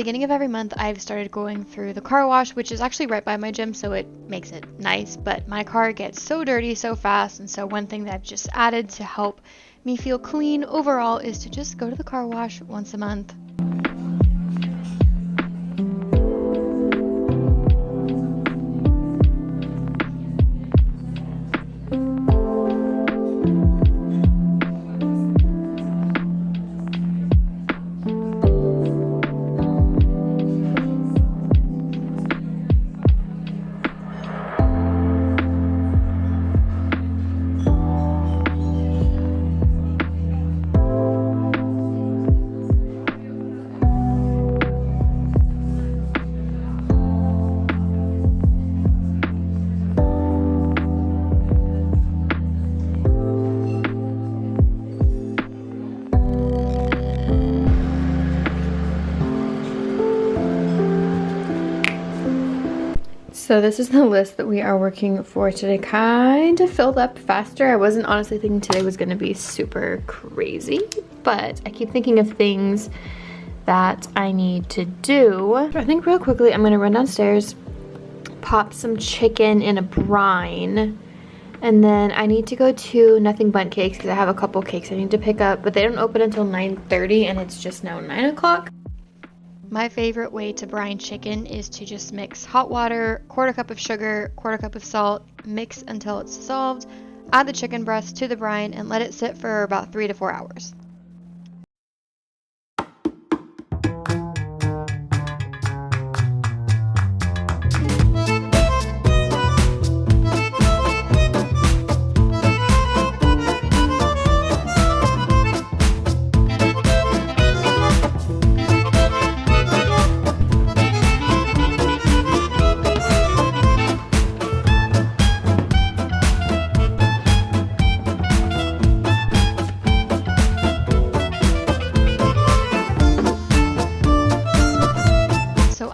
beginning of every month, I've started going through the car wash, which is actually right by my gym, so it makes it nice, but my car gets so dirty so fast, and so one thing that I've just added to help me feel clean overall is to just go to the car wash once a month. So this is the list that we are working for today. Kind of filled up faster. I wasn't honestly thinking today was going to be super crazy, but I keep thinking of things that I need to do. So I think real quickly I'm going to run downstairs, pop some chicken in a brine, and then I need to go to Nothing Bundt Cakes because I have a couple cakes I need to pick up, but they don't open until 9:30 and it's just now 9 o'clock. My favorite way to brine chicken is to just mix hot water, quarter cup of sugar, quarter cup of salt, mix until it's dissolved, add the chicken breast to the brine, and let it sit for about 3 to 4 hours.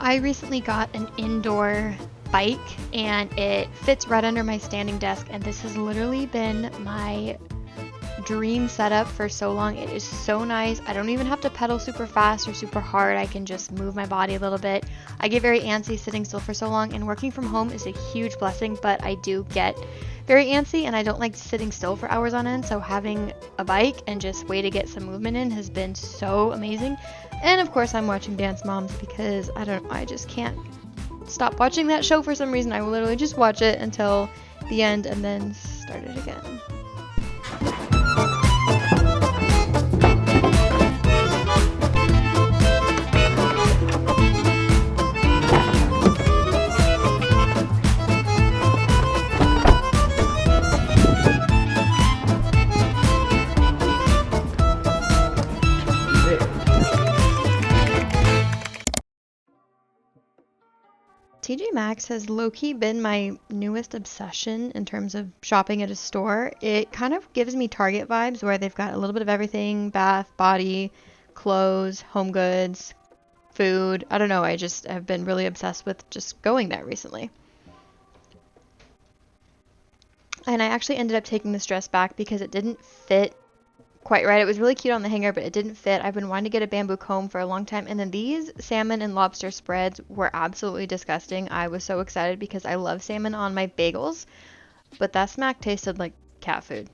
I recently got an indoor bike and it fits right under my standing desk, and this has literally been my dream setup for so long. It is so nice. I don't even have to pedal super fast or super hard. I can just move my body a little bit. I get very antsy sitting still for so long, and working from home is a huge blessing, but I do get very antsy and I don't like sitting still for hours on end, so having a bike and just way to get some movement in has been so amazing. And of course I'm watching Dance Moms because I just can't stop watching that show for some reason. I will literally just watch it until the end and then start it again. TJ Maxx has low-key been my newest obsession in terms of shopping at a store. It kind of gives me Target vibes where they've got a little bit of everything: bath, body, clothes, home goods, food. I don't know, I just have been really obsessed with just going there recently. And I actually ended up taking this dress back because it didn't fit quite right. It was really cute on the hanger, but it didn't fit. I've been wanting to get a bamboo comb for a long time, and then these salmon and lobster spreads were absolutely disgusting. I was so excited because I love salmon on my bagels, but that smack tasted like cat food.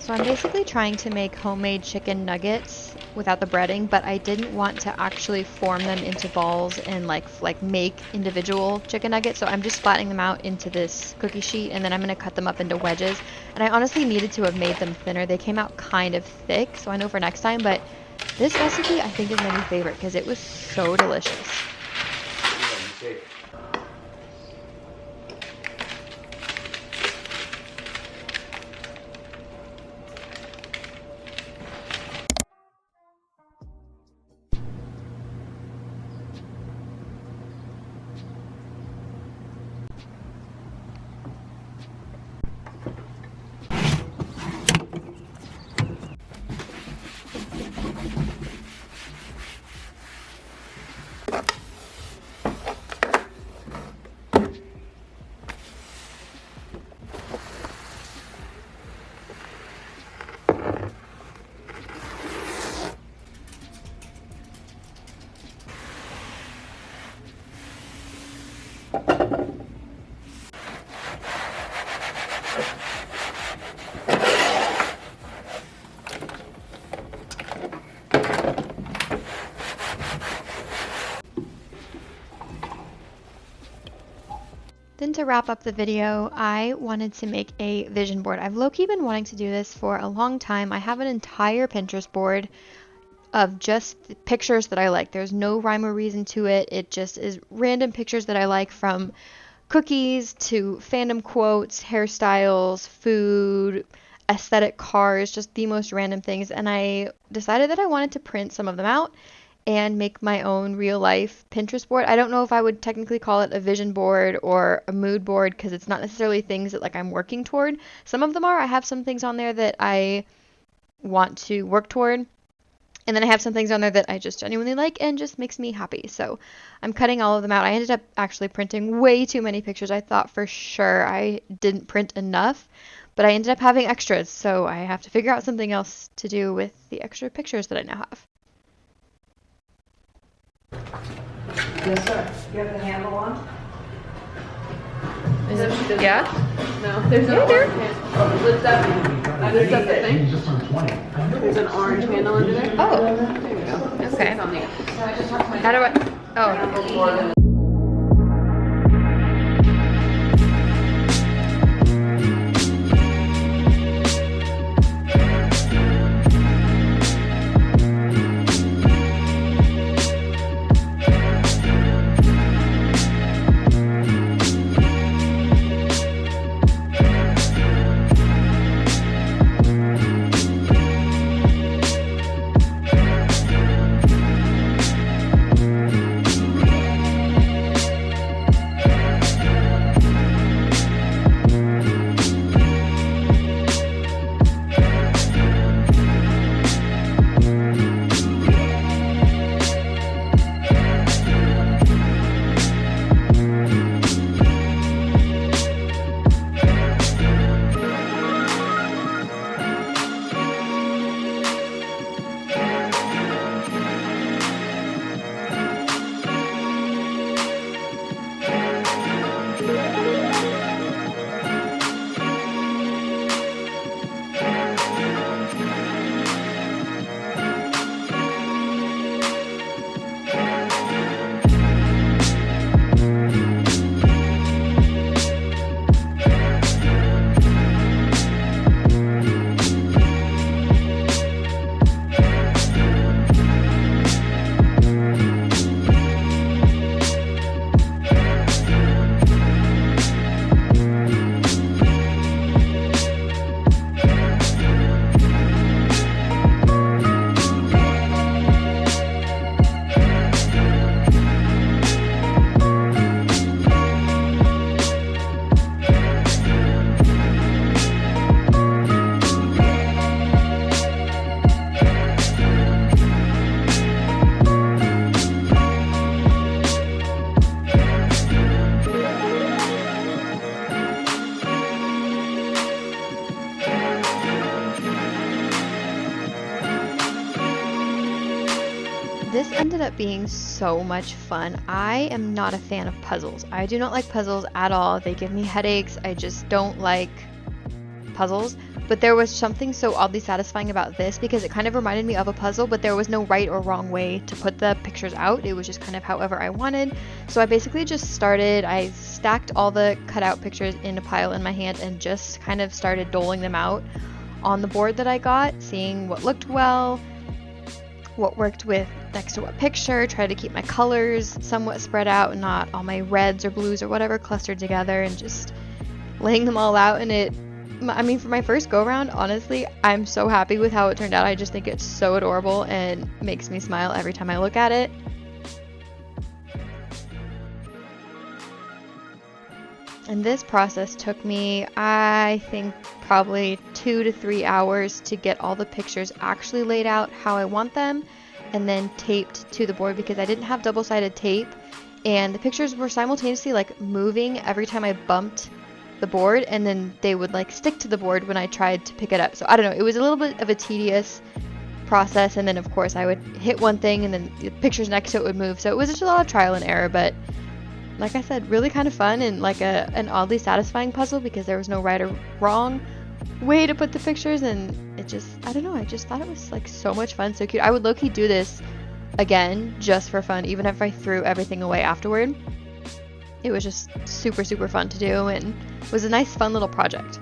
So I'm basically trying to make homemade chicken nuggets without the breading, but I didn't want to actually form them into balls and like make individual chicken nuggets. So I'm just flattening them out into this cookie sheet, and then I'm going to cut them up into wedges. And I honestly needed to have made them thinner. They came out kind of thick, so I know for next time, but this recipe I think is my new favorite because it was so delicious. Then to wrap up the video, I wanted to make a vision board. I've low-key been wanting to do this for a long time. I have an entire Pinterest board of just pictures that I like. There's no rhyme or reason to it. It just is random pictures that I like, from cookies to fandom quotes, hairstyles, food, aesthetic cars, just the most random things. And I decided that I wanted to print some of them out and make my own real life Pinterest board. I don't know if I would technically call it a vision board or a mood board, because it's not necessarily things that like I'm working toward. Some of them are. I have some things on there that I want to work toward, and then I have some things on there that I just genuinely like and just makes me happy. So I'm cutting all of them out. I ended up actually printing way too many pictures. I thought for sure I didn't print enough, but I ended up having extras. So I have to figure out something else to do with the extra pictures that I now have. Yes, sir. You have the handle on? Is it? Yeah? No, there's no there. orange handle. Oh, lift up. Lift up the thing. Just on 20. There's an orange handle under there. Oh, There you go. okay. It's on the How do I? Oh. This ended up being so much fun. I am not a fan of puzzles. I do not like puzzles at all. They give me headaches. I just don't like puzzles. But there was something so oddly satisfying about this, because it kind of reminded me of a puzzle, but there was no right or wrong way to put the pictures out. It was just kind of however I wanted. So I basically just I stacked all the cutout pictures in a pile in my hand and just kind of started doling them out on the board that I got, seeing what looked well. what worked with next to what picture, tried to keep my colors somewhat spread out and not all my reds or blues or whatever clustered together, and just laying them all out. And I mean, for my first go around, honestly, I'm so happy with how it turned out. I just think it's so adorable and makes me smile every time I look at it. And this process took me, I think, probably 2 to 3 hours to get all the pictures actually laid out how I want them and then taped to the board, because I didn't have double-sided tape and the pictures were simultaneously like moving every time I bumped the board, and then they would like stick to the board when I tried to pick it up. So I don't know, it was a little bit of a tedious process, and then of course I would hit one thing and then the pictures next to it would move. So it was just a lot of trial and error, but like I said, really kind of fun and like an oddly satisfying puzzle, because there was no right or wrong way to put the pictures, and it just, I don't know, I just thought it was like so much fun, so cute. I would low-key do this again just for fun, even if I threw everything away afterward. It was just super, super fun to do and was a nice, fun little project.